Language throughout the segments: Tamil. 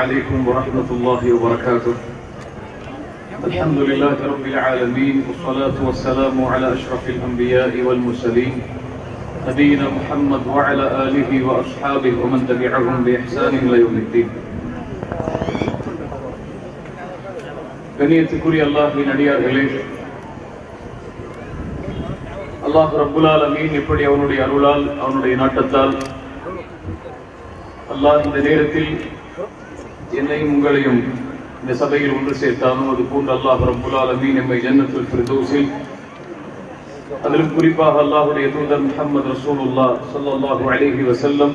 عليكم ورحمة الله وبركاته. الحمد لله رب العالمين والصلاة والسلام على أشرف الأنبياء والمرسلين نبينا محمد وعلى آله وأصحابه ومن تبعهم بإحسان إلى يوم الدين. கண்ணியத்துக்குரிய அல்லாஹ்வின் அடியார்களே, அல்லாஹ் ரப்புல் ஆலமீன் எப்படி அவனுடைய அருளால் அவனுடைய நாட்டத்தால் அல்லாஹ் இந்த நேரத்தில் என்னையும் உங்களையும் இந்த சபையில் ஒன்று சேர்த்தானோ அது போன்று அல்லாஹ் ரப்புல் ஆலமீன் நம்மை ஜன்னத்துல் ஃபிர்தௌஸில், அதிலும் குறிப்பாக அல்லாஹ்வுடைய தூதர் முஹம்மது ரசூலுல்லாஹ் ஸல்லல்லாஹு அலைஹி வஸல்லம்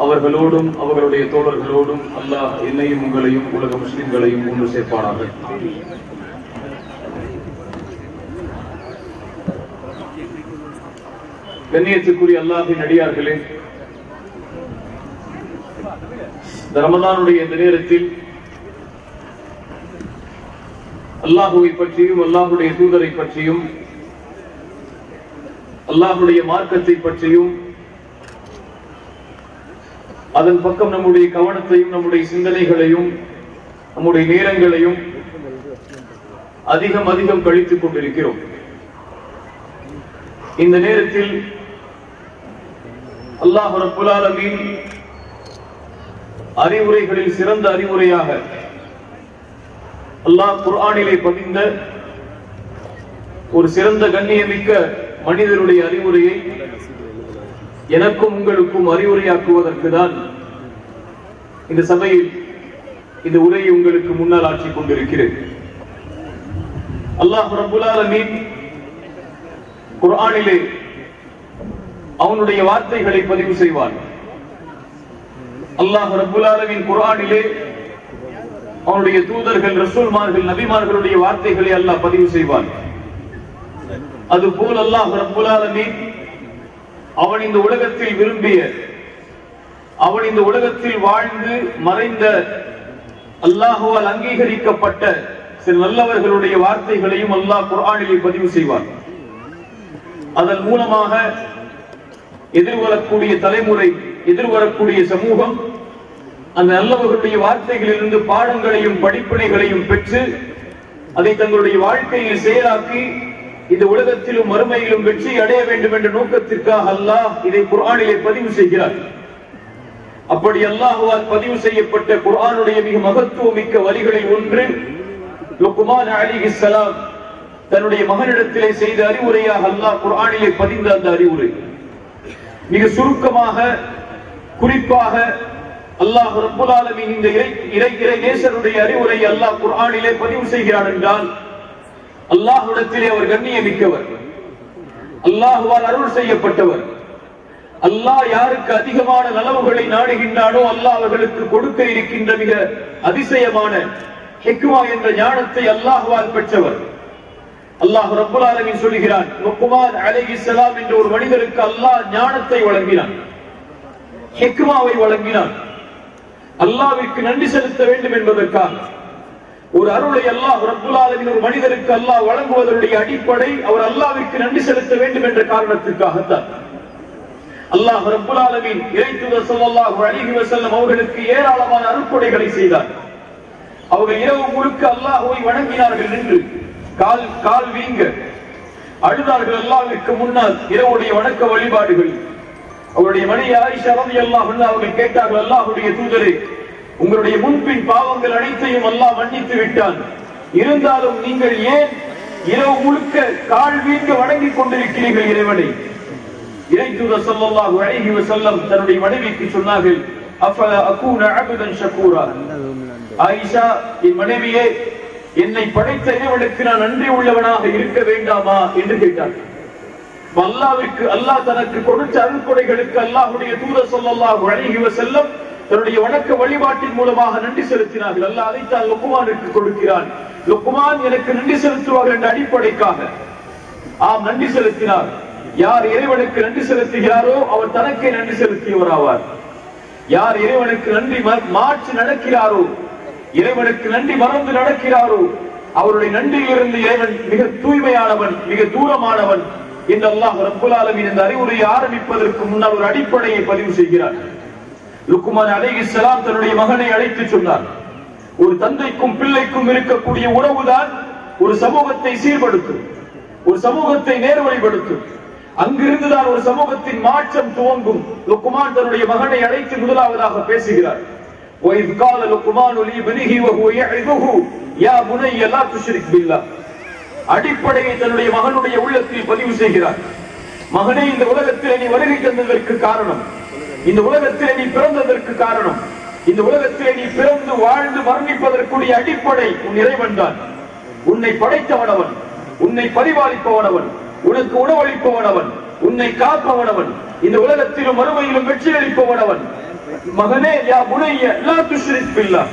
அவர்களோடும் அவர்களுடைய தோழர்களோடும் அல்லாஹ் என்னையும் உங்களையும் உலக முஸ்லிம்களையும் ஒன்று சேர்ப்பானாக. கண்ணியத்துக்குரிய அல்லாஹ்வின் அடியார்களே, இந்த ரமதானுடைய இந்த நேரத்தில் அல்லாஹுவை பற்றியும் அல்லாஹுடைய தூதரை பற்றியும் அல்லாஹுடைய மார்க்கத்தை பற்றியும் அதன் பக்கம் நம்முடைய கவனத்தையும் நம்முடைய சிந்தனைகளையும் நம்முடைய நேரங்களையும் அதிகம் அதிகம் கழித்துக் கொண்டிருக்கிறோம். இந்த நேரத்தில் அல்லாஹ் ரப்புல் ஆலமீன் அறிவுரைகளில் சிறந்த அறிவுரையாக அல்லாஹ் குர்ஆனிலே பதிந்த ஒரு சிறந்த கண்ணியமிக்க மனிதனுடைய அறிவுரையை எனக்கும் உங்களுக்கும் அறிவுரையாக்குவதற்கு தான் இந்த சபையில் இந்த உரையை உங்களுக்கு முன்னால் ஆற்றிக் கொண்டிருக்கிறேன். அல்லாஹ் ரப்புல் ஆலமீன் குர்ஆனிலே அவனுடைய வார்த்தைகளை பதிவு செய்வான். அல்லாஹ் ரப்புல் ஆலமீன் குர்ஆனிலே அவனுடைய தூதர்கள், ரசூல்மார்கள், நபிமார்களுடைய வார்த்தைகளை அல்லாஹ் பதிவு செய்வான். அதுபோல் அல்லாஹ் ரப்புல் ஆலமீன் அவன் இந்த உலகத்தில் விரும்பிய, அவன் இந்த உலகத்தில் வாழ்ந்து மறைந்த, அல்லாஹுவால் அங்கீகரிக்கப்பட்ட சில நல்லவர்களுடைய வார்த்தைகளையும் அல்லாஹ் குர்ஆனிலே பதிவு செய்வான். அதன் மூலமாக எதிர்வரக்கூடிய தலைமுறை, எதிர்வரக்கூடிய சமூகம் அந்த நல்லவர்களுடைய வார்த்தைகளிலிருந்து பாடங்களையும் படிப்பினைகளையும் பெற்று அதை தங்களுடைய வாழ்க்கையில் செயலாக்கி இந்த உலகத்திலும் மறுமையிலும் வெற்றி அடைய வேண்டும் என்ற நோக்கத்திற்காக அல்லாஹ் இதை குர்ஆனிலே பதிவு செய்கிறார். அப்படி அல்லாஹ்வால் பதிவு செய்யப்பட்ட குர்ஆனுடைய மிக மகத்துவமிக்க வரிகளில் ஒன்று லுக்மான் அலைஹிஸ்ஸலாம் தன்னுடைய மகனிடத்திலே செய்த அறிவுரையாக அல்லாஹ் குர்ஆனிலே பதிந்த அந்த அறிவுரை. மிக சுருக்கமாக, குறிப்பாக அல்லாஹ் ரப்புல் ஆலமீன் இந்த இறை நேசருடைய அறிவுரை அல்லாஹ் குர்ஆனிலே பதிவு செய்கிறான் என்றால் அல்லாஹ்விடத்திலே அவர் கண்ணியமிக்கவர், அல்லாஹ்வால் அருள் செய்யப்பட்டவர். அல்லாஹ் யாருக்கு அதிகமான நலவுகளை நாடுகின்றானோ அல்லாஹ் அவர்களுக்கு கொடுக்க இருக்கின்ற மிக அதிசயமான ஹிக்மா என்ற ஞானத்தை அல்லாஹ்வால் பெற்றவர். அல்லாஹ் ரப்புல் ஆலமீன் சொல்கிறான், லுக்மான் அலைஹிஸ்ஸலாம் என்ற ஒரு மனிதருக்கு அல்லாஹ் ஞானத்தை வழங்கினான், ஹிக்மாவை வழங்கினான். அல்லாஹ்விற்கு நன்றி செலுத்த வேண்டும் என்பதற்காக ஒரு அருளை அல்லாஹ் ரப்புல் ஆலமீன் ஒரு மனிதருக்கு அல்லாஹ் வழங்குவதனுடைய அடிப்படை அவர் அல்லாஹ்விற்கு நன்றி செலுத்த வேண்டும் என்ற காரணத்திற்காகத்தான். அல்லாஹ் ரப்புல் ஆலமீன் இறை தூதர் ஸல்லல்லாஹு அலைஹி வஸல்லம் அவர்களுக்கு ஏராளமான அருட்கொடைகளை செய்தார். அவர்கள் இரவு முழுக்க அல்லாஹ்வை வணங்கினார்கள் என்று கால் வீங்க அழுதார்கள் அல்லாஹ்விற்கு முன்னால் இரவுடைய வணக்க வழிபாடுகள். அவருடைய மனைவி ஆயிஷா ரலியல்லாஹு அன்ஹா அவர்கள் கேட்டார்கள், அல்லாஹ்வுடைய தூதரே, உங்களுடைய முன்பின் பாவங்கள் அனைத்தையும் அல்லாஹ் மன்னித்து விட்டான், இருந்தாலும் நீங்கள் ஏன் இரவு முழுக்க கால் வீங்க வணங்கிக் கொண்டிருக்கிறீர்கள் இறைவனை? இறை தூதர் ஸல்லல்லாஹு அலைஹி வஸல்லம் தன்னுடைய மனைவிக்கு சொன்னார்கள், அஃபலா அகூன அப்தன் ஷகூரா, ஆயிஷா என் மனைவியே, என்னை படைத்த இறைவனுக்கு நான் நன்றி உள்ளவனாக இருக்க வேண்டாமா என்று கேட்டார்கள். அல்லாஹ்விற்கு, அல்லாஹ் தனக்கு கொடுத்த அருட்கொடைகளுக்கு அல்லாஹ்வுடைய தூதர் ஸல்லல்லாஹு அலைஹி வஸல்லம் தன்னுடைய வணக்க வழிபாட்டின் மூலமாக நன்றி செலுத்தினார்கள். அல்லாஹ் அதைத்தான் லுக்மானுக்கு கொடுக்கிறான். லுக்மான் எனக்கு நன்றி செலுத்துவார்கள் என்ற அடிப்படைக்காக ஆம் நன்றி செலுத்தினார். யார் இறைவனுக்கு நன்றி செலுத்துகிறாரோ அவர் தனக்கே நன்றி செலுத்தியவர் ஆவார். யார் இறைவனுக்கு நன்றி மாற்றி நடக்கிறாரோ, இறைவனுக்கு நன்றி மறந்து நடக்கிறாரோ, அவருடைய நன்றியிலிருந்து இறைவன் மிக தூய்மையானவன், மிக தூரமானவன் என்று அல்லாஹ் ரப்புல் ஆலமீன் இந்த அறிவுரையை ஆரம்பிப்பதற்கு முன்னால் ஒரு அடிப்படையை பதிவு செய்கிறார். லுக்மான் அலைஹிஸ்ஸலாம் தன்னுடைய மகனை அழைத்து சொன்னார், ஒரு தந்தைக்கும் பிள்ளைக்கும் இருக்கக்கூடிய உறவுதான் ஒரு சமூகத்தை சீர்படுத்தும், ஒரு சமூகத்தை நேர்வழிப்படுத்தும். அங்கிருந்துதான் ஒரு சமூகத்தின் மாற்றம் துவங்கும். லுக்மான் தன்னுடைய மகனை அழைத்து முதலாவதாக பேசுகிறார். وَإِذْ قَالَ لُقْمَانُ لِابْنِهِ وَهُوَ يَعِظُهُ يَا بُنَيَّ لَا تُشْرِكْ بِاللَّهِ. அடிப்படையை தன்னுடைய மகனுடைய உள்ளத்தில் பதிவு செய்கிறார். மகனே, இந்த உலகத்திலே நீ வருகை தந்ததற்கு காரணம், இந்த உலகத்திலே நீ பிறந்ததற்கு காரணம், இந்த உலகத்திலே நீ பிறந்து வாழ்ந்து மரணிப்பதற்குரிய அடிப்படை உன் இறைவன் தான். உன்னை படைத்தவனவன், உன்னை பரிபாலிப்பவனவன், உனக்கு உணவளிப்பவனவன், உன்னை காப்பவனவன், இந்த உலகத்திலும் மறுமையிலும் வெற்றி அளிப்பவனவன். மகனே, யா புனைய லா துஷ்ரிக் பில்லாஹ்,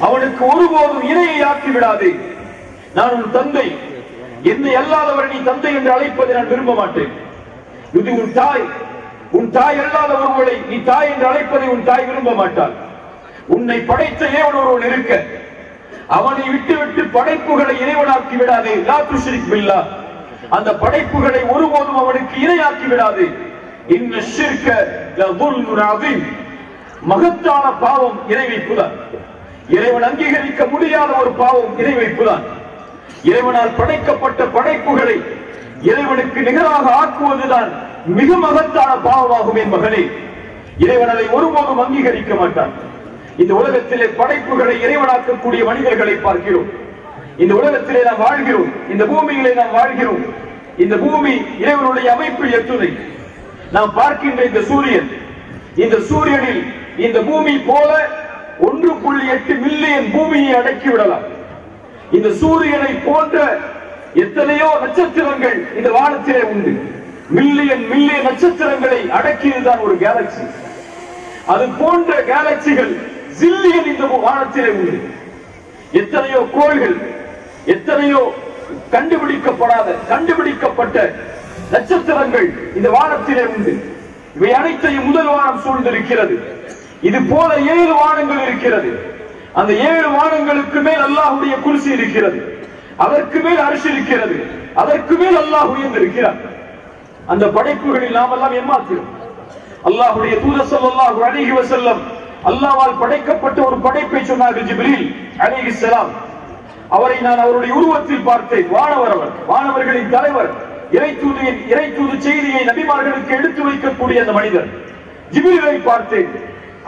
அவனுக்கு ஒருபோதும் இணையை ஆக்கி விடாதே. நான் உன் தந்தை, என்னை அல்லாதவரை நீ தந்தை என்று அழைப்பதை நான் விரும்ப மாட்டேன். இது உன் தாய், உன் தாய் அல்லாத ஒருவரை நீ தாய் என்று அழைப்பதை உன் தாய் விரும்ப மாட்டாள். உன்னை படைத்த இறைவன் ஒருவன் இருக்க, அவனை விட்டு படைப்புகளை இறைவனாக்கி விடாதே. லா துஷ்ரிக் பில்லாஹ், அந்த படைப்புகளை ஒருபோதும் அவனுக்கு இணையாக்கி விடாதே. இன்ன ஷிர்க லظுல்முன் அதீம், மகத்தான பாவம் இறை வைப்புதான். இறைவன் அங்கீகரிக்க முடியாத ஒரு பாவம் இறை வைப்புதான். இறைவனால் படைக்கப்பட்ட படைப்புகளை இறைவனுக்கு நிகராக ஆக்குவதுதான் மிக மகத்தான பாவமாகும். என் மகனே, இறைவன் அதை ஒருபோதும் அங்கீகரிக்க மாட்டான். இந்த உலகத்திலே படைப்புகளை இறைவனாக்கக்கூடிய மனிதர்களை பார்க்கிறோம். இந்த உலகத்திலே நாம் வாழ்கிறோம், இந்த பூமியிலே நாம் வாழ்கிறோம். இந்த பூமி இறைவனுடைய அமைப்பு எத்துணை. நாம் பார்க்கின்ற இந்த சூரியன், இந்த சூரியனில் இந்த பூமி போல 1.8 மில்லியன் பூமியை அடக்கி விடலாம். இந்த சூரியனை போன்ற எத்தனையோ நட்சத்திரங்கள் இந்த வானத்திலே உண்டு. மில்லியன் நட்சத்திரங்களை அடக்கியதுதான் ஒரு கேலக்சி. அது போன்ற கேலக்சிகள் ஜில்லியன் இந்த வானத்திலே உண்டு. எத்தனையோ கோள்கள், எத்தனையோ கண்டுபிடிக்கப்பட்ட நட்சத்திரங்கள் இந்த வானத்திலே உண்டு. இவை அனைத்தையும் முதல் வானம் சூழ்ந்திருக்கிறது. இது போல 7 வானங்கள் இருக்கிறது. அந்த 7 வானங்களுக்கு மேல் அல்லாஹ்வுடைய குர்சி இருக்கிறது, அதற்கு மேல் அர்ஷ் இருக்கிறது, அதற்கு மேல் அல்லாஹ் உயர்ந்திருக்கிறார். அந்த படைப்புகளில் நாம் எல்லாம் ஏமாத்திரோம். அல்லாஹ்வுடைய தூதர் ஸல்லல்லாஹு அலைஹி வஸல்லம் அல்லாஹ்வால் படைக்கப்பட்ட ஒரு படைப்பை சொன்னார்கள். ஜிப்ரீல் அலைஹிஸ்ஸலாம், அவரை நான் அவருடைய உருவத்தில் பார்த்தேன். வானவர்களின் தலைவர், இறைத்தூது செய்தியை நபிமார்களுக்கு எடுத்து வைக்கக்கூடிய அந்த மனிதர். ஜிப்ரீலை பார்த்தேன்.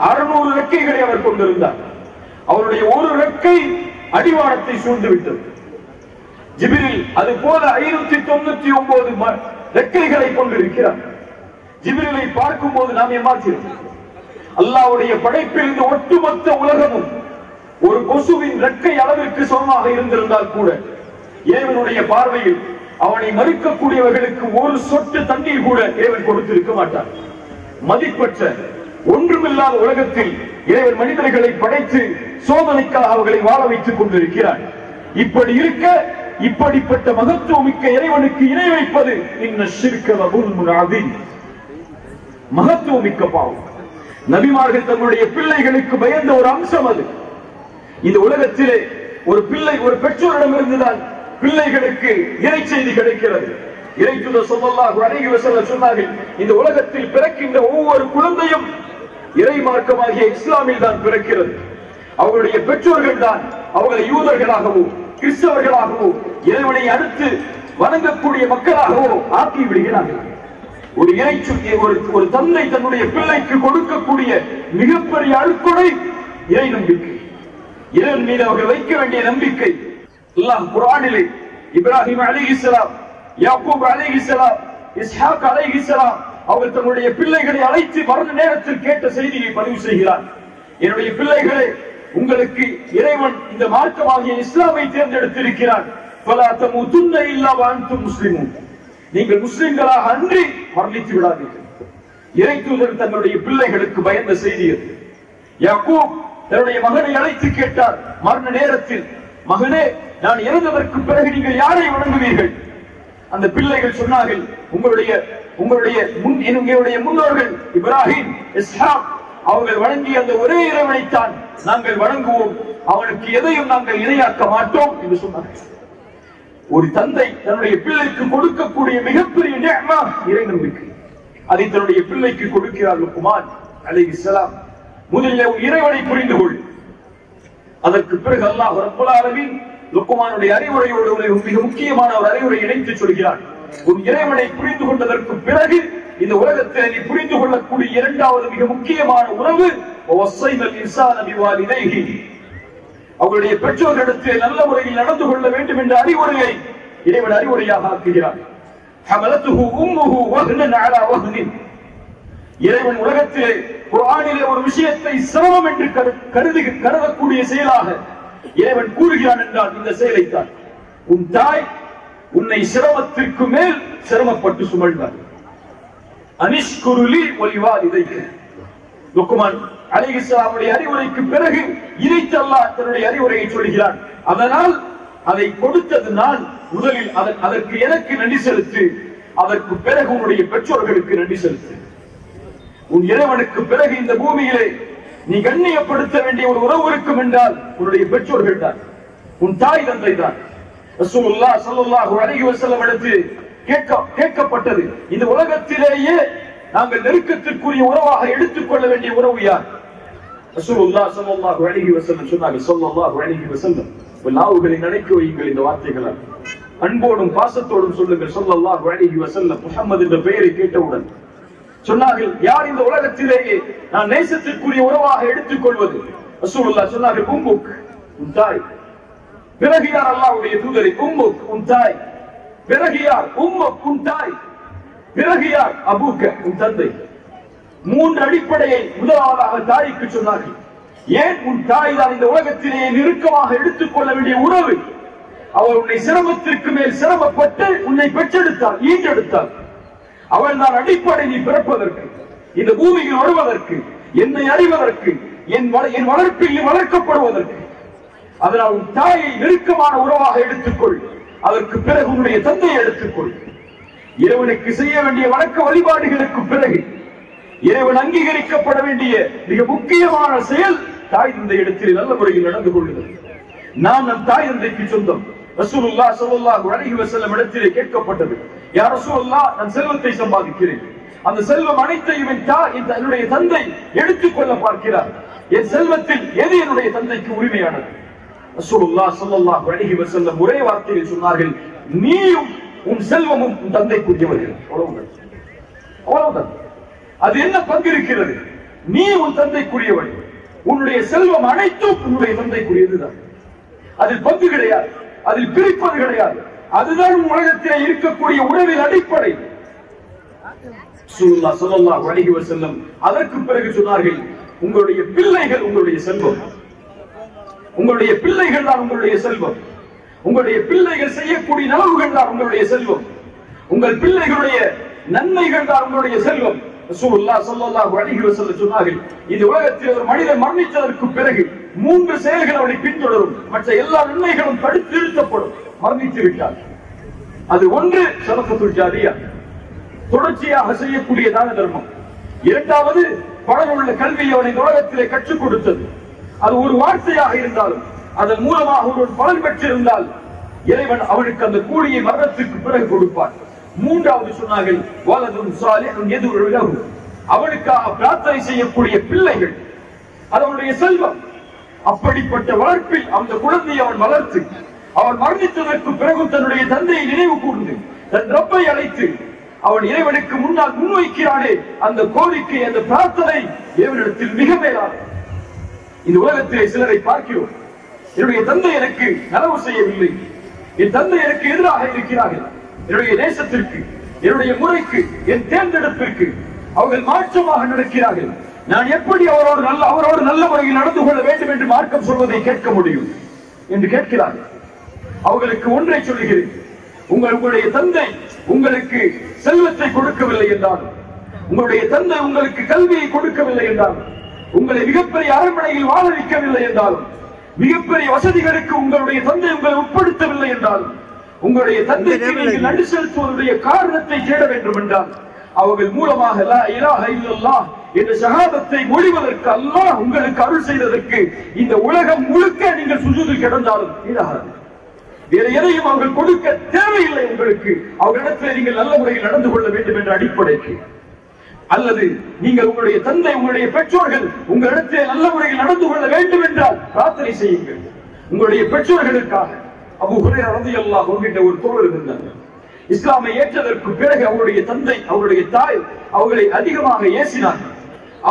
600 ரெக்கைகளை அவர் கொண்டிருந்தார். அவருடைய ஒரு ரெக்கை அடிவானத்தை சூழ்ந்து விட்டது. ஜிப்ரீல் அது போல 599 ரெக்கைகளை கொண்டிருக்கிறார். ஜிப்ரீலை பார்க்கும் போது நாம் ஏமாற்றோம். அல்லாஹ்வுடைய படைப்பில் இந்த ஒட்டுமொத்த உலகமும் ஒரு கொசுவின் ரெக்கை அளவிற்கு சமமாக இருந்திருந்தால் கூட இறைவனுடைய பார்வையில் அவனை மறுக்கக்கூடியவர்களுக்கு ஒரு சொட்டு தண்ணீர் கூட இறைவன் கொடுத்திருக்க மாட்டார். மதிப்பற்ற ஒன்றுமில்லாத உலகத்தில் இறைவன் மனிதர்களை படைத்து சோதனைக்காக அவர்களை வாழ வைத்துக் கொண்டிருக்கிறார். இப்படி இருக்க, இப்படிப்பட்ட மகத்துவமிக்க இறைவனுக்கு இணை வைப்பது இன்ன ஷிர்க லظுல்முன் அதீம், மகத்துவமிக்க பாவம். நபிமார்கள் தங்களுடைய பிள்ளைகளுக்கு பயந்த ஒரு அம்சம் அது. இந்த உலகத்திலே ஒரு பெற்றோரிடமிருந்துதான் பிள்ளைகளுக்கு இறை செய்தி கிடைக்கிறது. இறைத்தூதர் ஸல்லல்லாஹு அலைஹி வஸல்லம் சொன்னார்கள், இந்த உலகத்தில் பிறக்கின்ற ஒவ்வொரு குழந்தையும் இறை மார்க்கமாகிய இஸ்லாமில் தான் பிறக்கிறது. அவர்களுடைய பெற்றோர்கள் தான் அவர்களை யூதர்களாகவோ கிறிஸ்தவர்களாகவோ இறைவனை அடுத்து வணங்கக்கூடிய மக்களாகவோ ஆக்கி விடுகிறார்கள். ஒரு தந்தை தன்னுடைய பிள்ளைக்கு கொடுக்கக்கூடிய மிகப்பெரிய அழுக்குடை இறை நம்பிக்கை, இறைவன் மீது அவர்கள் வைக்க வேண்டிய நம்பிக்கை. அல்லாஹ் குர்ஆனிலே இப்ராஹிம் அலைஹிஸ்ஸலாம், யாக்கூப் அலைஹிஸ்ஸலாம், இஸ்ஹாக் அலைஹிஸ்ஸலாம் அவர்கள் தன்னுடைய பிள்ளைகளை அழைத்து மரண நேரத்தில் கேட்ட செய்தியை பதிவு செய்கிறார். என்னுடைய பிள்ளைகளே, உங்களுக்கு இறைவன் இந்த மார்க்கமாகிய இஸ்லாமை தேர்ந்தெடுத்திருக்கிறார். ஃபலா தமூதுன்ன இல்லா வஅன்தும் முஸ்லிமூன், நீங்கள் முஸ்லிம்களாக அன்றி மரணித்து விடாதீர்கள். இறைத்தூதர் தன்னுடைய பிள்ளைகளுக்கு பயந்த செய்தி அது. யாக்கூப் தன்னுடைய மகனை அழைத்து கேட்டார் மரண நேரத்தில், மகனே, நான் இறந்ததற்கு பிறகு நீங்கள் யாரை வணங்குவீர்கள்? அந்த பிள்ளைகள் சொன்னார்கள், உங்களுடைய முன்னோர்கள் இப்ராஹிம், இஸ்ஹாக் அவர்கள் வணங்கிய அந்த ஒரே இறைவனைத்தான் நாங்கள் வணங்குவோம், அவனுக்கு எதையும் நாங்கள் இணையாக்க மாட்டோம் என்று சொன்னார்கள். ஒரு தந்தை தன்னுடைய பிள்ளைக்கு கொடுக்கக்கூடிய மிகப்பெரிய நிஅமா இறை நம்பிக்கை. அதை தன்னுடைய பிள்ளைக்கு கொடுக்கிறார் லுக்மான் அலைஹிஸ்ஸலாம். முதலில் இறைவனை புரிந்து கொள். அதற்கு பிறகு அல்லாஹ் ரப்பல் ஆலமீன் லுக்மானுடைய அறிவுரையோடு மிக முக்கியமான ஒரு அறிவுரை இணைத்து சொல்கிறார். உன் இறைவனை புரிந்து கொண்டதற்கு பிறகு இந்த உலகத்தில் நீ புரிந்து கொள்ளக்கூடிய இரண்டாவது மிக முக்கியமான உறவு அவர்களுடைய பெற்றோர்களிடத்தில் நல்ல முறையில் நடந்து கொள்ள வேண்டும் என்ற அறிவுரையை இறைவன் அறிவுரையாக ஆக்குகிறார். இறைவன் உலகத்திலே குர்ஆனிலே ஒரு விஷயத்தை சிரமம் என்று கருதக்கூடிய செயலாக இறைவன் கூறுகிறான் என்றால் இந்த செயலைத்தான். உன் தாய் உன்னை சிரமத்திற்கு மேல் சிரமப்பட்டு சுமழ்ந்தார். அனிஷ்குருலி வலிவாலிதைக்க லுக்மான் அலைஹிஸ்ஸலாமுடைய அறிவுரைக்கு பிறகு இறைத்து அல்லாஹ் தன்னுடைய அறிவுரையை சொல்கிறான். அதனால் அதை கொடுத்தது நான், முதலில் அதற்கு எனக்கு நன்றி செலுத்து, அதற்கு பிறகு உன்னுடைய பெற்றோர்களுக்கு நன்றி செலுத்து. உன் இறைவனுக்கு பிறகு இந்த பூமியிலே நீ கண்ணியப்படுத்த வேண்டிய ஒரு உறவு இருக்கும் என்றால் உன்னுடைய பெற்றோர்கள் தான், உன் தாய் தந்தை தான். ரசூலுல்லாஹ் ஸல்லல்லாஹு அலைஹி வஸல்லம் இடத்தில் கேட்கப்பட்டது, இந்த உலகத்திலேயே நாங்கள் நெருக்கத்திற்குரிய உறவாக எடுத்துக்கொள்ள வேண்டிய உறவு யார்? ரசூலுல்லாஹ் ஸல்லல்லாஹு அலைஹி வஸல்லம் சொன்னார்கள், ஸல்லல்லாஹு அலைஹி வஸல்லம், நாவுகளை நினைக்க வையுங்கள் இந்த வார்த்தைகளால், அன்போடும் பாசத்தோடும் சொல்லுங்கள் ஸல்லல்லாஹு அலைஹி வஸல்லம். முஹம்மது என்ற பெயரை கேட்டவுடன் சொன்னார்கள், யார் இந்த உலகத்திலேயே நான் நேசத்திற்குரிய உறவாக எடுத்துக் கொள்வது? ரசூலுல்லாஹ் சொன்னார்கள், உம்முக், உன் தாய். பிறகு யார்? அல்லாஹ்வுடைய தூதரை, உம்முக், உன் தாய். பிறகு யார்? உம்முக், உன் தாய். பிறகு யார்? அபூக்க, உன் தந்தை. மூன்று அடிப்படையை முதலாவதாக தாய்க்கு சொன்னார்கள். ஏன்? உன் தாய் தான் இந்த உலகத்திலேயே நெருக்கமாக எடுத்துக்கொள்ள வேண்டிய உறவு. அவள் உன்னை சிரமத்திற்கு மேல் சிரமப்பட்டு உன்னை பெற்றெடுத்தாள், ஈண்டெடுத்தாள். அவள் தான் அடிப்படை நீ பிறப்பதற்கு, இந்த பூமியில் வருவதற்கு, என்னை அறிவதற்கு, என் வளர்ப்பில் நீ வளர்க்கப்படுவதற்கு. அதனால் உன் தாயை நெருக்கமான உறவாக எடுத்துக்கொள். அதற்கு பிறகு உன்னுடைய தந்தையை எடுத்துக்கொள். இறைவனுக்கு செய்ய வேண்டிய வணக்க வழிபாடுகளுக்கு பிறகு இறைவன் அங்கீகரிக்கப்பட வேண்டிய மிக முக்கியமான செயல் தாய் தந்தை இடத்தில் நல்ல முறையில் நடந்து கொள்ளுதல். நாம் நம் தாய் தந்தைக்கு சொந்தம். ரசூலுல்லாஹ் ஸல்லல்லாஹு அலைஹி வஸல்லம் இடத்திலே கேட்கப்பட்டது, யா ரசூலுல்லாஹ், நான் செல்வத்தை சம்பாதிக்கிறேன், அந்த செல்வம் அனைத்தையும் என்னுடைய தந்தை எடுத்துக்கொள்ள பார்க்கிறார், என் செல்வத்தில் எது என்னுடைய தந்தைக்கு உரிமையானது? ரசூலுல்லாஹ் ஸல்லல்லாஹு அலைஹி வஸல்லம் ஒரே வார்த்தையில் சொன்னார்கள், நீயும் உன் செல்வமும் உன் தந்தைக்குரியவர்கள். அவ்வளவுதான். அது என்ன பங்கு இருக்கிறது? நீ உன் தந்தைக்குரியவன், உன்னுடைய செல்வம் அனைத்தும் உன்னுடைய தந்தைக்குரியதுதான். அதில் பங்கு கிடையாது, அதில் பிரிப்பது கிடையாது. அதுதான் உலகத்திலே இருக்கக்கூடிய உறவின் அடிப்படை. ரசூலுல்லாஹ் ஸல்லல்லாஹு அலைஹி வஸல்லம் அதற்கு பிறகு சொன்னார்கள், உங்களுடைய பிள்ளைகள் உங்களுடைய செல்வம். உங்களுடைய பிள்ளைகள் தான் உங்களுடைய செல்வம். உங்களுடைய பிள்ளைகள் செய்யக்கூடிய நலவுகள் தான் உங்களுடைய செல்வம். உங்கள் பிள்ளைகளுடைய நன்மைகள் தான் உங்களுடைய செல்வம். ரசூலுல்லாஹ் ஸல்லல்லாஹு அலைஹி வஸல்லம் சொன்னார்கள், இந்த உலகத்தில் ஒரு மனிதன் மரணித்ததற்கு பிறகு மூன்று செயல்கள் அவனை பின்தொடரும், மற்ற எல்லா நன்மைகளும் தடுத்து நிறுத்தப்படும் மரணித்து விட்டார். அது ஒன்று சதகத்துல் ஜாரியா, தொடர்ச்சியாக செய்யக்கூடிய தான தர்மம். இரண்டாவது, பலனுள்ள கல்வியை அவனை உலகத்திலே கற்றுக் கொடுத்தது. அது ஒரு வார்த்தையாக இருந்தாலும் அதன் மூலமாக ஒரு பலன் பெற்றிருந்தால் இறைவன் அவனுக்கு அந்த கூலியை மரணத்துக்கு பிறகு கொடுப்பார். மூன்றாவது சொன்னார்கள், வலதுன் சாலிஹுன் யதுஉ லஹு, அவனுக்காக பிரார்த்தனை செய்யக்கூடிய பிள்ளைகள், அது அவனுடைய செல்வம். அப்படிப்பட்ட வளர்ப்பில் அந்த குழந்தையை அவன் வளர்த்து, அவன் மரணித்ததற்கு பிறகு தன்னுடைய தந்தையை நினைவு கூர்ந்து தன் ரப்பை அழைத்து அவன் இறைவனுக்கு முன்னால் முன்வைக்கிறானே, அந்த கோரிக்கை, அந்த பிரார்த்தனை இறைவனிடத்தில் மிக மேலானது. இந்த உலகத்திலே சிலரை பார்க்கிறோம், என்னுடைய தந்தை எனக்கு நலவு செய்யவில்லை, என் தந்தை எனக்கு எதிராக இருக்கிறார்கள், என்னுடைய தேசத்திற்கு, என்னுடைய முறைக்கு, என் தேர்ந்தெடுப்பிற்கு அவர்கள் மாற்றமாக நடக்கிறார்கள், நான் எப்படி அவரோடு நல்ல முறையில் நடந்து கொள்ள வேண்டும் என்று மார்க்கம் சொல்வதை கேட்க முடியும் என்று கேட்கிறார்கள். அவர்களுக்கு ஒன்றை சொல்லுகிறேன், உங்களுடைய தந்தை உங்களுக்கு செல்வத்தை கொடுக்கவில்லை என்றாலும், உங்களுடைய தந்தை உங்களுக்கு கல்வியை கொடுக்கவில்லை என்றாலும், உங்களை மிகப்பெரிய அரண்மனையில் வாழ வைக்கவில்லை என்றாலும், மிகப்பெரிய வசதிகளுக்கு உங்களுடைய தந்தை உங்களை உட்படுத்தவில்லை என்றாலும், உங்களுடைய தந்தைக்கு நீங்கள் நன்றி செலுத்துவதற்குரிய காரணத்தை தேட வேண்டும் என்றால், அவர்கள் மூலமாக லா இலாஹ இல்லல்லாஹ் என்ற ஷஹாதத்தை மொழிவதற்கு அல்லாஹ் உங்களுக்கு அருள் செய்ததற்கு இந்த உலகம் முழுக்க நீங்கள் சுஜூதில் கிடந்தாலும் ஈடாகாது. வேற எதையும் அவர்கள் கொடுக்க தேவையில்லை. உங்களுக்கு அவர்களிடத்தில் நீங்கள் நல்ல முறையில் நடந்து கொள்ள வேண்டும் என்ற அடிப்படைக்கு அல்லது நீங்கள் உங்களுடைய தந்தை உங்களுடைய பெற்றோர்கள் உங்களிடத்திலே நல்ல முறையில் நடந்து கொள்ள வேண்டும் என்றால் பிரார்த்தனை செய்யுங்கள். உங்களுடைய பெற்றோர்களுக்காக அபூ ஹுரைரா ரலியல்லாஹு அன்ஹு என்ற ஒரு தோழர் இருந்தார். இஸ்லாமை ஏற்றதற்கு பிறகு அவருடைய தந்தை அவருடைய தாய் அவர்களை அதிகமாக ஏசினார்கள்.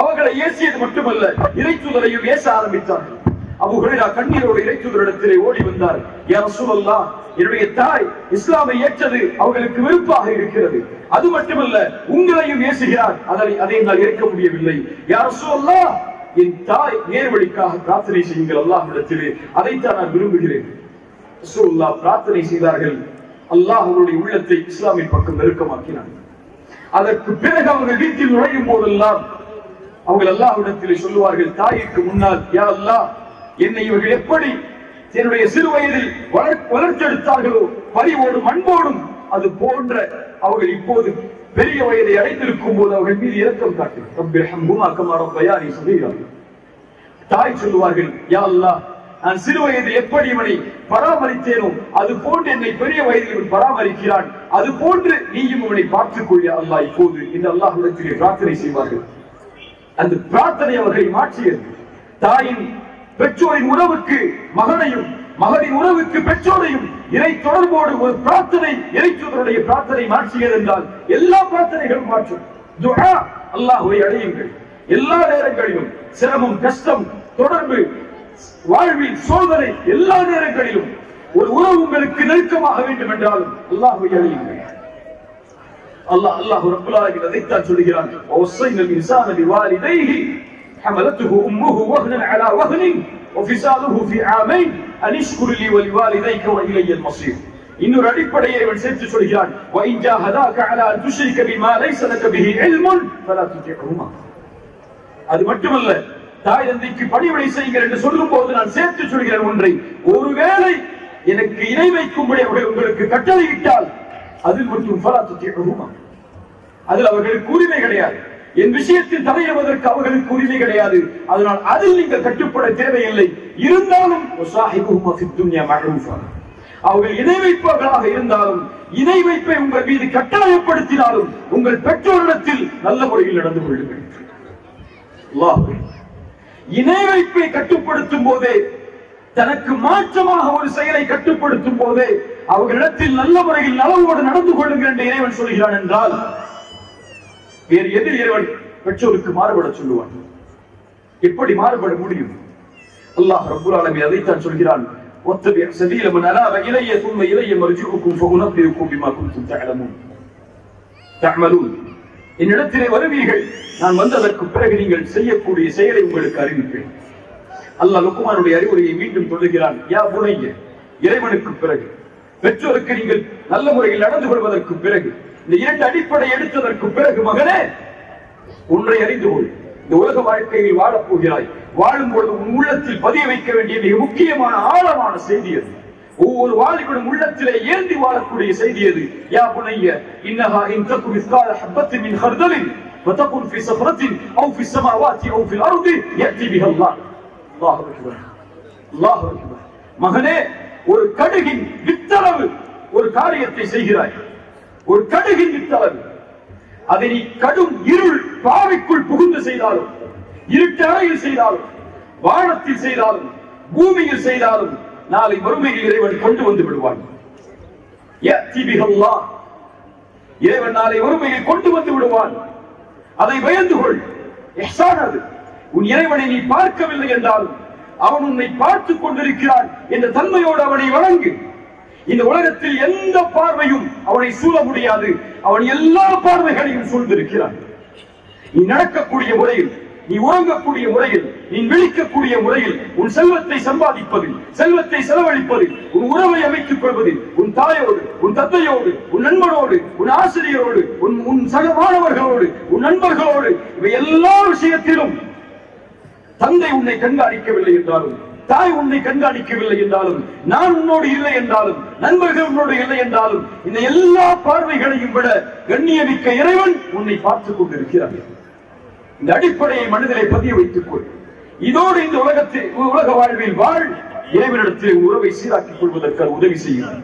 அவர்களை ஏசியது மட்டுமல்ல, இறைத்தூதரையும் ஏச ஆரம்பித்தார்கள். அபூ ஹுரைரா கண்ணீரோடு இறைத்தூதரிடத்திலே ஓடி வந்தார். யா ரசூலல்லாஹ், என்னுடைய தாய் இஸ்லாமை ஏற்றது அவர்களுக்கு வெறுப்பாக இருக்கிறது. அது மட்டுமல்ல, உங்களையும் ஏசுகிறார். அதை நான் ஏற்க முடியவில்லை. யா ரசூலல்லாஹ், என் தாய் நேர்வழிக்காக பிரார்த்தனை செய்யுங்கள் அல்லாஹ்விடத்திலே, அதைத்தான் நான் விரும்புகிறேன். ரசூலுல்லாஹ் பிரார்த்தனை செய்தார்கள். அல்லாஹ் அவருடைய உள்ளத்தை இஸ்லாமின் பக்கம் நெருக்கமாக்கினார். அதற்கு பிறகு அவர்கள் வீட்டில் நுழையும் போதெல்லாம் அவர்கள் அல்லாஹ்விடத்திலே சொல்லுவார்கள், தாய்க்கு முன்னால், யா அல்லாஹ், என்னை இவர்கள் எப்படி என்னுடைய சிறு வயதில் வளர்த்தெடுத்தார்களோ பரிவோடும் அன்போடும், அது போன்ற அவர்கள் இப்போது பெரிய வயதை அடைந்திருக்கும் போது அவர்கள் மீது இரக்கம் காட்டுகிறார்கள். தாய் சொல்லுவார்கள், யா அல்லாஹ், நான் சிறு வயதில் எப்படி இவனை பராமரித்தேனோ அது போன்று என்னை பெரிய வயதில் இவன் பராமரிக்கிறான், அது போன்று நீயும் இவனை பார்த்துக் கொள்ள அல்லாஹ் இப்போது இந்த அல்லாஹ்விடத்திலே பிரார்த்தனை செய்வார்கள். அந்த பிரார்த்தனை அவர்களை மாற்றியது. தாயின் பெற்றோரின் உறவுக்கு மகனையும் மகனின் உறவுக்கு பெற்றோரையும் இறை தொடர்போடு ஒரு பிரார்த்தனை இறைத்தூதருடைய பிரார்த்தனை மாற்றியது என்றால் எல்லா பிரார்த்தனைகளும் மாற்றும். துஆ, அல்லாஹ்வை அடையுங்கள். எல்லா நேரங்களிலும் சிரமம், கஷ்டம், தொடர்பு, வாழ்வில் சோதனை, எல்லா நேரங்களிலும் ஒரு உறவு உங்களுக்கு நெருக்கமாக வேண்டும் என்றாலும் அல்லாஹ்வை அடையுங்கள். அல்லாஹ் ரப்பல் ஆலமீன் அதைத்தான் சொல்கிறான். வஸைனல் இன்சான பிவாலிதைஹி حملته أمه وهنا على وهن وفصاله في عامين أن اشكر لي ولوالديك وإلي المصير. இன்னொரு அடிப்படையை அவன் சேர்த்து சொல்கிறான். وإن جاهداك على أن تشرك بما ليس لك به علم فلا تطعهما. அது மட்டுமல்ல, தாய் தந்தைக்கு பணிவிடை செய்யுங்கள் என்று சொல்லும் போது நான் சேர்த்து சொல்கிறேன் ஒன்றை, ஒருவேளை எனக்கு இணை வைக்கும்படி அவர்கள் உங்களுக்கு கட்டளையிட்டால் அதில் மட்டும் فلا تطعهما, அதில் அவர்களுக்கு உரிமை கிடையாது. என் விஷயத்தில் தலையிடுவதற்கு அவர்களுக்கு உரிமை கிடையாது. அதனால் அதில் நீங்கள் கட்டுப்பட தேவையில்லை. இருந்தாலும் அவர்கள் இணை வைப்பவர்களாக இருந்தாலும், இணை வைப்பை உங்கள் மீது கட்டாயப்படுத்தினாலும் உங்கள் பெற்றோரிடத்தில் நல்ல முறையில் நடந்து கொள்ளுங்கள். இணை வைப்பை கட்டுப்படுத்தும் போதே, தனக்கு மாற்றமாக ஒரு செயலை கட்டுப்படுத்தும் போதே அவர்களிடத்தில் நல்ல முறையில் நலவோடு நடந்து கொள்ளுங்கள் என்று இறைவன் சொல்கிறான் என்றால், வேறு எதிர் இறைவன் பெற்றோருக்கு மாறுபட சொல்லுவான்? எப்படி மாறுபட முடியும்? அல்லாஹ் ரப்பல் ஆலமீன் அதைத்தான் சொல்கிறான். وَاتَّبِعْ سَبِيلَ مَنْ أَنَابَ إِلَيَّ ثُمَّ إِلَيَّ مَرْجِعُكُمْ فَأُنَبِّئُكُم بِمَا كُنتُمْ تَعْمَلُونَ. என்னிடத்திலே வருவீர்கள், நான் வந்ததற்கு பிறகு நீங்கள் செய்யக்கூடிய செயலை உங்களுக்கு அறிவிப்பேன். அல்லாஹ் லுக்மானுடைய அறிவுரையை மீண்டும் சொல்லுகிறான். யா புனைய, இறைவனுக்கு பிறகு பெற்றோருக்கு நீங்கள் நல்ல முறையில் நடந்து கொள்வதற்கு பிறகு, இந்த இரண்டு அடிப்படை எடுத்ததற்கு பிறகு, மகனே ஒன்றை அறிந்து கொள். இந்த உலக வாழ்க்கையில் வாழப் போகிறாய். வாழும் பொழுது உன் உள்ளத்தில் பதிய வைக்க வேண்டிய மிக முக்கியமான ஆழமான செய்தி அது. ஒவ்வொரு வாலிபனும் உள்ளத்திலே ஏந்தி வாழக்கூடிய செய்தி அது. யா புனைய இன்னஹா இன் தகு மிஸ்கால ஹப்பத்தின் மின் ஹர்தலின் வதகுன் ஃபீ ஸஃப்ரத்தின் அவ் ஃபீ ஸமாவாத்தி அவ் ஃபில் அர்தி யஅதி பிஹா அல்லாஹ். அல்லாஹு அக்பர், அல்லாஹு அக்பர். மகனே, ஒரு கடுகின் வித்தளவு ஒரு காரியத்தை செய்கிறாய். ஒரு கடுகின் வித்தளவு, அதை நீ கடும் இருள் பாவைக்குள் புகுந்து செய்தாலும், இருட்டு அறையில் செய்தாலும், வானத்தில் செய்தாலும், பூமியில் செய்தாலும், நாளை மறுமையில் இறைவன் கொண்டு வந்து விடுவான். இறைவன் நாளை மறுமையில் கொண்டு வந்து விடுவான். அதை பயந்து கொள். இஹ்சான் அது. உன் இறைவனை நீ பார்க்கவில்லை என்றாலும் அவன் உன்னை பார்த்துக் கொண்டிருக்கிறான் என்ற தன்மையோடு அவனை வணங்கு. இந்த உலகத்தில் எந்த பார்வையும் அவனை சூழ முடியாது. அவன் எல்லா பார்வைகளையும் சூழ்ந்திருக்கிறான். நீ நடக்கக்கூடிய முறையில், நீ உறங்கக்கூடிய முறையில், நீ விழிக்கக்கூடிய முறையில், உன் செல்வத்தை சம்பாதிப்பதில், செல்வத்தை செலவழிப்பதில், உன் உறவை அமைத்துக் கொள்வதில், உன் தாயோடு, உன் தந்தையோடு, உன் நண்பனோடு, உன் ஆசிரியரோடு, உன் சக மாணவர்களோடு, உன் நண்பர்களோடு, இவை எல்லா விஷயத்திலும் தந்தை உன்னை கண்காணிக்கவில்லை என்றாலும், தாய் உன்னை கண்காணிக்கவில்லை என்றாலும், நான் உன்னோடு இல்லை என்றாலும், நண்பர்கள் உன்னோடு இல்லை என்றாலும், இந்த எல்லா பார்வைகளையும் விட கண்ணியமிக்க இறைவன் உன்னை பார்த்துக் கொண்டிருக்கிறார். இந்த அடிப்படையை மனதிலே பதிய வைத்துக் கொள். இதோடு இந்த உலக வாழ்வில் வாழ். இறைவனிடத்தில் உறவை சீராக்கிக் கொள்வதற்கு உதவி செய்யும்.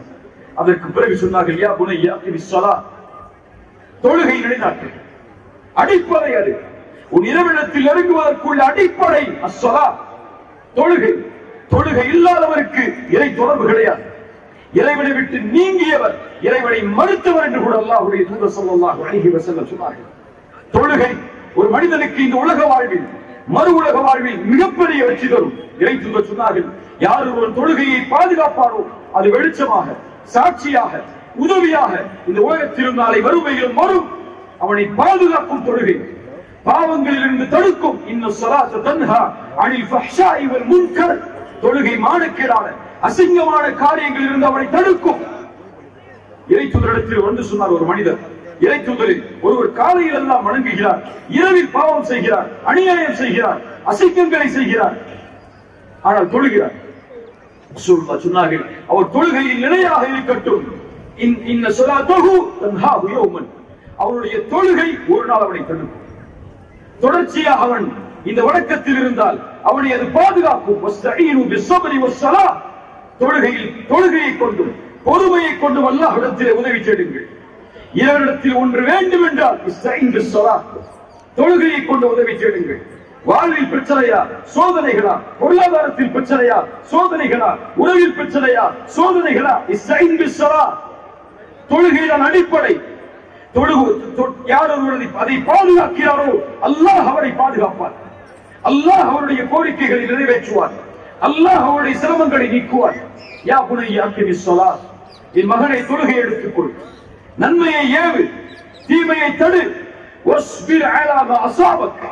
அதற்கு பிறகு சொன்னார்கள், யா புனையா ஸலா, தொழுகை நிலைநாட்டு. அடிப்படை அது. உன் இறைவனிடத்தில் நெருங்குவதற்குள்ள அடிப்படை அஸ்ஸலா, தொழுகை. தொழுகை இல்லாதவருக்கு இறை தொடர்பு கிடையாது. இறைவனை விட்டு நீங்கியவர் இறைவனை மறுத்தவர் என்று கூட அல்லாஹ்வுடைய தூதர் ஸல்லல்லாஹு அலைஹி வஸல்லம் சொன்னார்கள். தொழுகை ஒரு மனிதனுக்கு இந்த உலக வாழ்வில் மறு உலக வாழ்வில் மிகப்பெரிய வெற்றி தரும். இறை தூதர் சொன்னார்கள், யார் ஒரு தொழுகையை பாதுகாப்பாரோ அது வெளிச்சமாக, சாட்சியாக, உதவியாக இந்த உலகத்திலும் நாளை வறுமையிலும் வரும். அவனை பாதுகாக்கும் தொழுகை, பாவங்களிலிருந்து தடுக்கும். இன்ன ஸலாத்த தன்ஹா அனில் ஃபஹ்ஷாஇ வல் முன்கர். தொழுகை மானக்கேடான அசிங்கமான காரியங்களில் இருந்து அவனை தடுக்கும். இறை தூதரிடத்தில் வந்து சொன்னார் ஒரு மனிதர், இறை தூதரில் ஒருவர் காலையில் எல்லாம் வணங்குகிறார், இரவில் பாவம் செய்கிறார், அநியாயம் செய்கிறார், அசிங்கங்களை செய்கிறார், ஆனால் தொழுகிறார். சொன்னார்கள், அவர் தொழுகையில் நிலையாக இருக்கட்டும். இன்ன ஸலாத்தஹு தன்ஹாஹு யௌமன். அவருடைய தொழுகை ஒரு நாள் அவனை தடுக்கும். தொடர்ச்சியாக அவன் இந்த வணக்கத்தில் இருந்தால் அவனை அது பாதுகாக்கும். வஸ்தஈனு பிஸ்ஸப்ரி வஸ்ஸலா. தொழுகையை கொண்டும் பொறுமையை கொண்டும் அல்லாஹ்விடத்திலே உதவி தேடுங்கள். இறைவனிடத்தில் ஒன்று வேண்டும் என்றால் இஸ்தஈன் பிஸ்ஸலா, தொழுகையை கொண்டு உதவி தேடுங்கள். வாழ்வில் பிரச்சனையா, சோதனைகளா, பொருளாதாரத்தில் பிரச்சனையா, சோதனைகளா, உறவில் பிரச்சனையா, சோதனைகளா, இஸ்தஈன் பிஸ்ஸலா. தொழுகையின் அடிப்படை. யார் அதை பாதுகாக்கிறாரோ அல்லாஹ் அவரை பாதுகாப்பார். அல்லாஹ் அவருடைய கோரிக்கைகளை நிறைவேற்றுவார். அல்லாஹ் அவருடைய சிரமங்களை நீக்குவார். யா புனைய அக்கிமிஸ் ஸலாத். என் மகனை தொழுகை எடுத்துக்கொள், நன்மையை ஏவு, தீமையை தடு. வஸ்பிர் அலா மா அஸாபக்.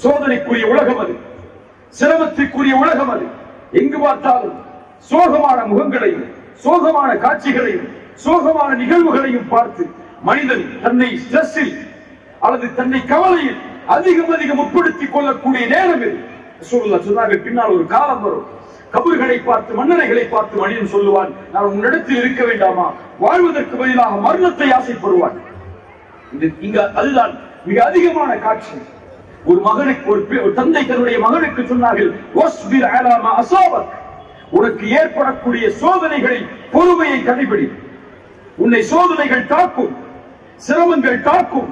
சோதனைக்குரிய உலகம் அது, சிரமத்திற்குரிய உலகம் அது. எங்கு பார்த்தாலும் சோகமான முகங்களையும் சோகமான காட்சிகளையும் சோகமான நிகழ்வுகளையும் பார்த்து மனிதன் தன்னை ஸ்ட்ரெஸ்ஸில் அல்லது தன்னை கவலையில் அதிகம் உட்படுத்திக் கொள்ளக்கூடிய நேரம் இது. ரசூலுல்லாஹ் சொன்னார்கள், பின்னால் ஒரு காலம் வரும், கபர்களை பார்த்து மன்னரைகளை பார்த்து மனிதன் சொல்லுவான், நான் உன்னிடத்தில் இருக்க வேண்டாமா, வாழ்வதற்கு பதிலாக மரணத்தை ஆசைப்படுவான். அதுதான் மிக அதிகமான காட்சி. ஒரு மகனுக்கு ஒரு தந்தை தன்னுடைய மகனுக்கு சொன்னார்கள், வஸ்பிர் அலா மா அஸாபக். உனக்கு ஏற்படக்கூடிய சோதனைகளில் பொறுமையை கடைபிடி. உன்னை சோதனைகள் தாக்கும், சிரமங்கள் தாக்கும்.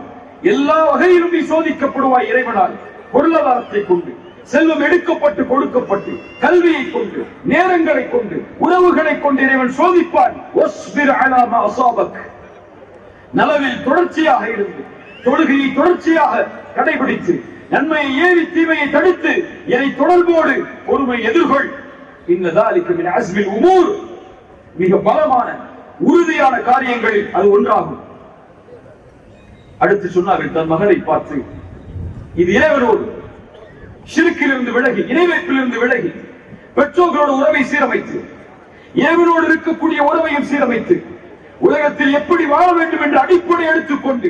எல்லா வகையிலும் நீ சோதிக்கப்படுவாய் இறைவனால். பொருளாதாரத்தை கொண்டு, செல்வம் எடுக்கப்பட்டு கொடுக்கப்பட்டு, கல்வியை கொண்டு, நேரங்களை கொண்டு, உறவுகளை கொண்டு இறைவன் சோதிப்பான். வஸ்பிர் அலா மா அஸாபக். நலவில் தொடர்ச்சியாக இருந்து தொழுகையை தொடர்ச்சியாக கடைபிடித்து நன்மையை ஏவி தீமையை தடுத்து இறை தொடர்போடு பொறுமை எதிர்கொள். இன்ன ذلك من عزم الامور. மிக பலமான உறுதியான காரியங்களில் அது ஒன்றாகும். அடுத்து சொன்னார்கள் தன் மகனை பார்த்து, இது இறைவனோடு ஷிர்க்கிலிருந்து விலகி, இணைவைப்பிலிருந்து விலகி, பெற்றோர்களோடு உறவை சீரமைத்து, இறைவனோடு இருக்கக்கூடிய உறவையும் சீரமைத்து, உலகத்தில் எப்படி வாழ வேண்டும் என்ற அடிப்படை எடுத்துக்கொண்டு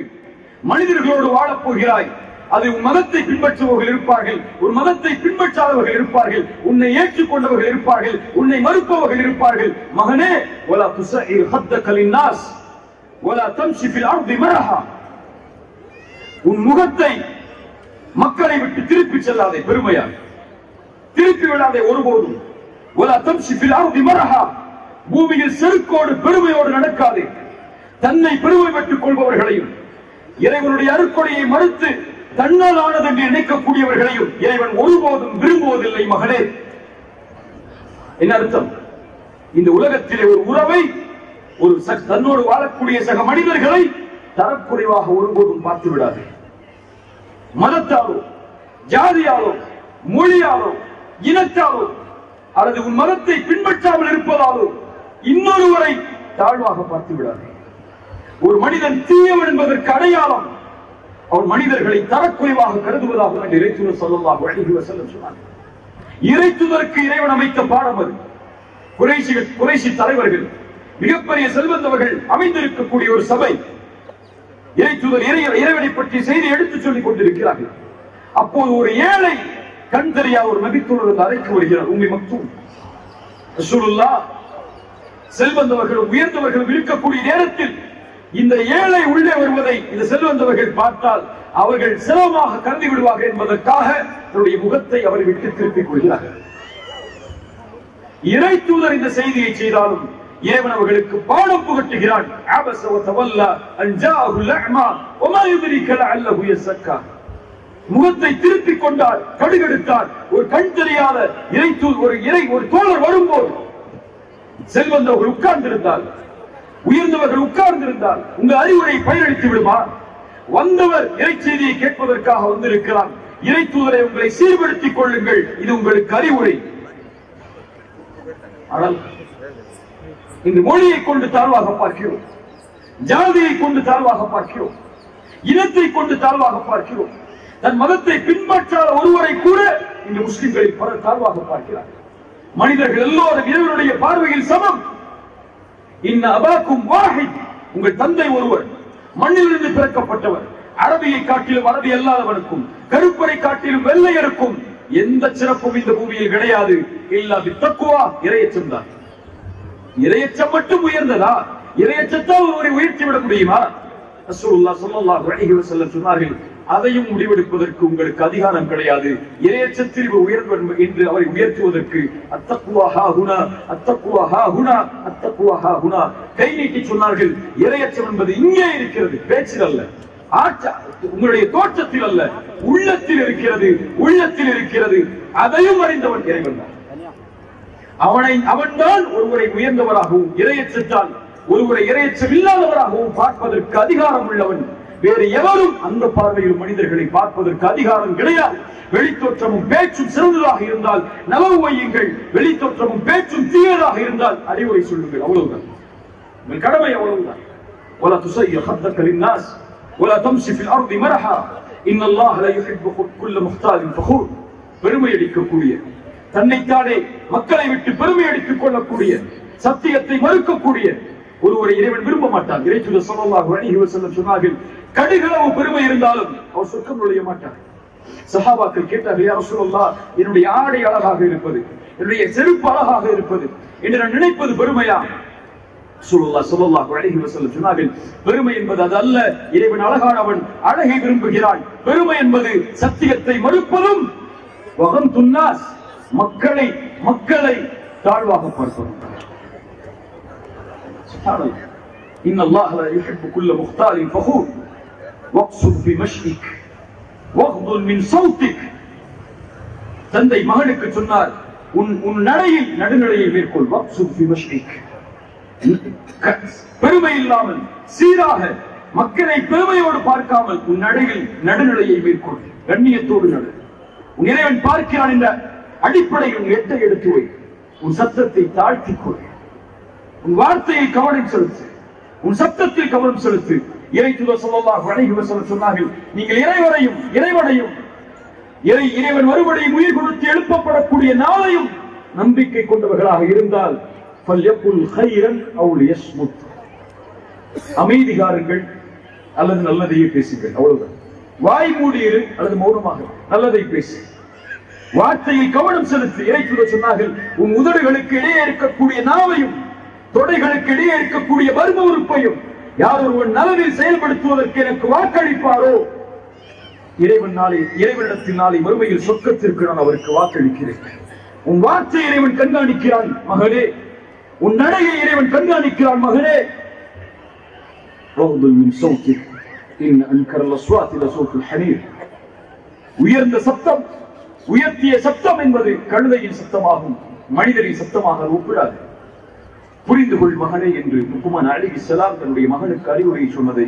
மனிதர்களோடு வாழப் போகிறாய். அது உன் மதத்தை பின்பற்றுபவர்கள் இருப்பார்கள், ஒரு மதத்தை பின்பற்றாதவர்கள் இருப்பார்கள், உன்னை ஏற்றுக்கொண்டவர்கள் இருப்பார்கள், உன்னை மறுப்பவர்கள் இருப்பார்கள். மகனே, வலா துஸஇர் ஹத்தக லின்னாஸ் வலா தம்ஷி ஃபில் அர்தி மரஹா. உன் முகத்தை மக்களை விட்டு திருப்பி செல்லாதே, பெருமையாக திருப்பி விடாதே ஒருபோதும். வலா தம்ஷி ஃபில் அர்தி மரஹா. பூமியில் செருக்கோடு பெருமையோடு நடக்காதே. தன்னை பெருமை பெற்றுக் கொள்பவர்களையும் இறைவனுடைய அருட்கொடையை மறுத்து தன்னால் ஆனது என்று நினைக்கக்கூடியவர்களையும் இறைவன் ஒருபோதும் விரும்புவதில்லை. மகனே, என்ன அர்த்தம்? இந்த உலகத்திலே ஒரு உறவை, ஒரு தன்னோடு வாழக்கூடிய சக மனிதர்களை தரக்குறைவாக ஒருபோதும் பார்த்து விடாது. மதத்தாலோ, ஜாதியாலோ, மொழியாலோ, இனத்தாலோ அல்லது உன் மதத்தை பின்பற்றாமல் இருப்பதாலோ இன்னொருவரை தாழ்வாக பார்த்து விடாது. ஒரு மனிதன் தீயவன் என்பதற்கு அடையாளம் அவன் மனிதர்களை தரக்குறைவாக கருதுவதாகும் என்று இறைத்தூதர் ஸல்லல்லாஹு அலைஹி வஸல்லம் சொன்னார். இறைத்தூதருக்கு இறைவன் அமைத்த பாடம் அது. குறைஷி தலைவர்கள், மிகப்பெரிய செல்வந்தவர்கள் அமைந்திருக்கக்கூடிய ஒரு சபை. இறைத்தூதர் இறைவனை பற்றி செய்தி எடுத்துச் சொல்லிக் கொண்டிருக்கிறார்கள். அப்போது ஒரு ஏழை கண் தெரியா ஒரு நபித்தோழர் அழைத்து வருகிறார். உம்மை மக்தூம். ரசூலுல்லாஹ் செல்வந்தவர்களும் உயர்ந்தவர்களும் இருக்கக்கூடிய நேரத்தில் இந்த ஏழை உள்ளே வருவதை இந்த செல்வந்தவர்கள் பார்த்தால் அவர்கள் சிரமமாக கருதி விடுவார்கள் என்பதற்காக தன்னுடைய முகத்தை அவர் விட்டு திருப்பிக் கொள்கிறார்கள். இறை தூதர் இந்த செய்தியை செய்தாலும் இறைவன் அவர்களுக்கு பாடம் புகட்டுகிறான். அபஸ வ தவல்லா அன் ஜாஅஹுல் அஅமா வமா யுத்ரிக லஅல்லஹு யஸக்கா. முகத்தை திருப்பிக் கொண்டார், கடுகெடுத்தார். ஒரு கண் தெரியாத ஒரு தோழர் வரும்போது செல்வந்தவர்கள் உட்கார்ந்திருந்தால், உயர்ந்தவர்கள் உட்கார்ந்திருந்தால் உங்கள் அறிவுரை பயனளித்து விடுமா? வந்தவர் இறை செய்தியை கேட்பதற்காக வந்திருக்கிறார். இறை தூதரை உங்களை சீர்படுத்திக் கொள்ளுங்கள், இது உங்களுக்கு அறிவுரை. ஆனால் இந்த மொழியை கொண்டு தாழ்வாக பார்க்கிறோம், ஜாதியை கொண்டு தாழ்வாக பார்க்கிறோம், இனத்தை கொண்டு தாழ்வாக பார்க்கிறோம். தன் மதத்தை பின்பற்றாத ஒருவரை கூட இந்த முஸ்லிம்களில் பலர் தாழ்வாக பார்க்கிறார். மனிதர்கள் எல்லோரும் இறைவனுடைய பார்வையில் சமம். இன்ன அபாக்கும் வாஹித், உங்கள் தந்தை ஒருவர், மண்ணிலிருந்து பிறக்கப்பட்டவர். அரபியை காட்டிலும் அரபி அல்லாதவனுக்கும் கருப்பரை காட்டிலும் வெள்ளையருக்கும் எந்த சிறப்பும் இந்த பூமியில் கிடையாது. இல்லா பித்தக்குவா, இறையச்சம் தான். இறையச்சம் மட்டும் உயர்ந்ததா? இறையச்சத்தால் ஒருவரை உயர்த்திவிட முடியுமா? ரசூலுல்லாஹ் ஸல்லல்லாஹு அலைஹி வஸல்லம் சொன்னார்கள், அதையும் முடிவெடுப்பதற்கு உங்களுக்கு அதிகாரம் கிடையாது. இறையச்சத்தில் உயர்ந்தவர் என்று அவரை உயர்த்துவதற்கு அத்தக்குவா ஹாஹுனா, அத்தக்குவா ஹாஹுனா, அத்தக்குவா ஹாஹுனா கை நீட்டி சொன்னார்கள். இறையச்சம் என்பது இங்கே இருக்கிறது, பேச்சில் அல்ல, உங்களுடைய தோற்றத்தில் அல்ல, உள்ளத்தில் இருக்கிறது, உள்ளத்தில் இருக்கிறது. அதையும் அறிந்தவன் இறைவன் தான். அவன்தான் ஒருவரை உயர்ந்தவராகவும் இறையச்சத்தால் ஒருவரை இறையச்சம் இல்லாதவராகவும் பார்ப்பதற்கு அதிகாரம் உள்ளவன். வேறு எவரும் அந்த பார்வையில் மனிதர்களை பார்ப்பதற்கு அதிகாரம் கிடையாது. வெளித்தோற்றமும் பேச்சும் சிறந்ததாக இருந்தால் நலவு வையுங்கள், வெளித்தோற்றமும் பேச்சும் தீயதாக இருந்தால் அறிவுரை சொல்லுங்கள், அவ்வளவுதான். உங்கள் கடமை அவ்வளவுதான். ولا تصير خدك للناس ولا تمشي في الارض مرحا ان الله لا يحب كل مختال فخور. பெருமை அடிக்கக்கூடிய, தன்னைத்தானே மக்களை விட்டு பெருமை அடித்துக் கொள்ளக்கூடிய, சத்தியத்தை மறுக்கக்கூடிய ஒருவரை இறைவன் விரும்ப மாட்டான். இறைத்தூதர் ஸல்லல்லாஹு அலைஹி வஸல்லம் சொன்னார்கள், கடுகளவு பெருமை இருந்தாலும் அவர் சொர்க்கம் நுழைய மாட்டார். சஹாபாக்கள் கேட்டார்கள், யா ரசூலல்லாஹ், என்னுடைய ஆடை அழகாக இருப்பது, என்னுடைய செருப்பு அழகாக இருப்பது என்று நான் நினைப்பது பெருமையா? ரசூலுல்லாஹ் ஸல்லல்லாஹு அலைஹி வஸல்லம் சொன்னார்கள், பெருமை என்பது அது அல்ல. இறைவன் அழகானவன், அழகை விரும்புகிறான். பெருமை என்பது சத்தியத்தை மறுப்பதும், வகம்துன் நாஸ், மக்களை தாழ்வாக பார்ப்பதும். சுப்ஹானல்லாஹ். இன்னல்லாஹ லா யுஹிப்பு குல்ல முக்தாலின் ஃபகூர் வக்ஸுத் ஃபி மஷ்இக் வக்துல் மின் ஸௌதிக். தந்தை மகனுக்கு சொன்னார், உன் நடையில் நடுநிலையை மேற்கொள். வக்ஸுத் ஃபி மஷ்இக், பெருமை இல்லாமல் சீராக மக்களை பெருமையோடு பார்க்காமல் உன் நடையில் நடுநிலையை மேற்கொள், கண்ணியத்தோடு நடு. உன் இறைவன் பார்க்கிறான் என்ற அடிப்படையில் உன் எட்டை எடுத்து வை. உன் சத்தத்தை தாழ்த்திக் கொள், உன் வார்த்தையை கவனம் செலுத்து, உன் சத்தத்தில் கவனம் செலுத்து. இறைத்தூதர் ஸல்லல்லாஹு அலைஹி வஸல்லம் சொன்னார்கள், நீங்கள் இறைவனையும் இறைவன் மறுபடியும் உயிர் கொடுத்து எழுப்பப்படக்கூடிய நாளையும் நம்பிக்கை கொண்டவர்களாக இருந்தால் ஃபல்யகுல் கைரன் அவ் லியஸ்முத், அமைதிகாருங்கள் அல்லது நல்லதையே பேசுங்கள், அவ்வளவுதான். வாய் மூடியிரு அல்லது மௌனமாக நல்லதை பேசு, வார்த்தையை கவனம் செலுத்து. இறைத்தூதர் சொன்னார்கள், உன் உதடுகளுக்கு இடையே இருக்கக்கூடிய நாவையும் தொடைகளுக்கு இடையே இருக்கக்கூடிய மர்ம உறுப்பையும் யார் ஒருவன் நலனில் செயல்படுத்துவதற்கு எனக்கு வாக்களிப்பாரோ, இறைவனிடத்தில் நாளை மறுமையில் சொர்க்கத்திற்கு நான் அவருக்கு வாக்களிக்கிறேன். உன் வார்த்தை இறைவன் கண்காணிக்கிறான் மகனே, உன் நடையை இறைவன் கண்காணிக்கிறான் மகனே. உயர்ந்த சத்தம், உயர்த்திய சத்தம் என்பது கழுதையின் சத்தமாகும், மனிதரின் சத்தமாக ஒப்பிடாது. புரிந்து கொள் மகனே என்று லுக்மான் அலைஹிஸ்ஸலாம் தன்னுடைய மகனுக்கு அறிவுரை சொன்னதை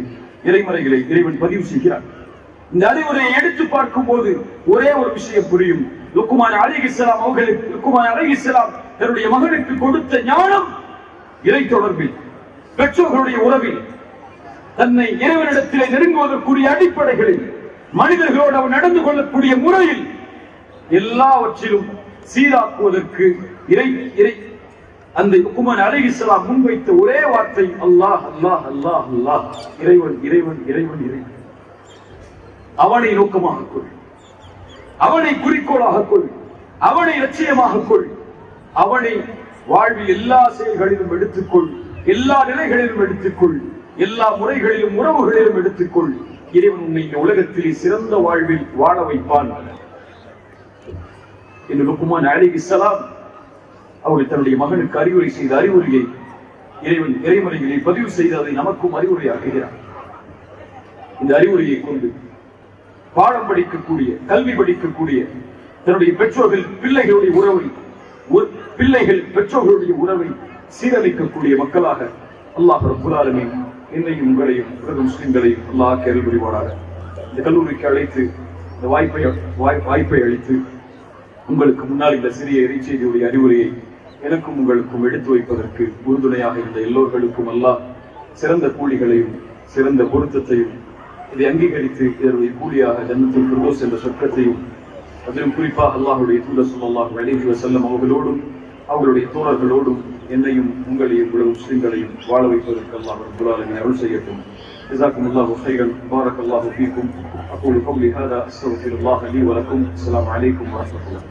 இறைமறைகளை இறைவன் பதிவு செய்கிறார். இந்த அறிவுரையை எடுத்து பார்க்கும் போது ஒரே ஒரு விஷயம் புரியும். லுக்மான் அலைஹிஸ்ஸலாம் தன்னுடைய மகனுக்கு கொடுத்த ஞானம் இறை தொடர்பில், பெற்றோர்களுடைய உறவில், தன்னை இறைவனிடத்திலே நெருங்குவதற்குரிய அடிப்படைகளில், மனிதர்களோடு அவன் நடந்து கொள்ளக்கூடிய முறையில், எல்லாவற்றிலும் சீராக்குவதற்கு அந்த லுக்மான் அலைஹிஸ்ஸலாம் முன்வைத்த ஒரே வார்த்தை அல்லாஹ் அல்லாஹ் அல்லாஹ் அல்லாஹ், இறைவன் இறைவன் இறைவன் இறைவன். அவனை நோக்கமாக கொள், அவனை குறிக்கோளாக கொள், அவனை லட்சியமாக கொள், அவனை வாழ்வில் எல்லா செயல்களிலும் எடுத்துக்கொள், எல்லா நிலைகளிலும் எடுத்துக்கொள், எல்லா முறைகளிலும் உறவுகளிலும் எடுத்துக்கொள். இறைவன் உன்னை இந்த உலகத்திலே சிறந்த வாழ்வில் வாழ வைப்பான் என்று லுக்மான் அலைஹிஸ்ஸலாம் அவர்கள் தன்னுடைய மகனுக்கு அறிவுரை செய்த அறிவுரையை இறைவன் இறைமறைகளை பதிவு செய்து அதை நமக்கும் அறிவுரையாக்குகிறார். இந்த அறிவுரையை கொண்டு பாடம் படிக்கக்கூடிய, கல்வி படிக்கக்கூடிய, தன்னுடைய பெற்றோர்கள் பிள்ளைகளுடைய உறவை, பிள்ளைகள் பெற்றோர்களுடைய உறவை சீரழிக்கக்கூடிய மக்களாக அல்லாஹ் ரப்பல் ஆலமீன் என்னையும் உங்களையும் முஸ்லிம்களையும் அல்லாஹ் அருள் புரிவாராக. இந்த கல்லூரிக்கு அழைத்து இந்த வாய்ப்பை அளித்து உங்களுக்கு முன்னால் இந்த சிறிய இறைச்செய்தியுடைய அறிவுரையை எனக்கும் உங்களுக்கும் எடுத்து வைப்பதற்கு உறுதுணையாக இருந்த எல்லோர்களுக்கும் அல்லாஹ் சிறந்த கூலிகளையும் சிறந்த பொருத்தத்தையும், இதை அங்கீகரித்து இதனுடைய கூலியாக ஜன்னத்துல் ஃபிர்தௌஸ் என்ற சொர்க்கத்தையும், அதிலும் குறிப்பாக அல்லாஹ்வுடைய தூதர் ஸல்லல்லாஹு அலைஹி வஸல்லம் அவர்களோடும் அவர்களுடைய தோழர்களோடும் என்னையும் உங்களையும் முஸ்லிம்களையும் வாழ வைப்பதற்கு அல்லாஹ் ரப்பல் ஆலமீன் அருள் செய்யட்டும். ஜஸாக்குமுல்லாஹு கைரன். பாரக்கல்லாஹு ஃபீக்கும். அகூலு கௌலி ஹாதா அஸ்தக்ஃபிருல்லாஹ லீ வ லக்கும். அஸ்ஸலாமு அலைக்கும் வ ரஹ்மத்துல்லாஹி.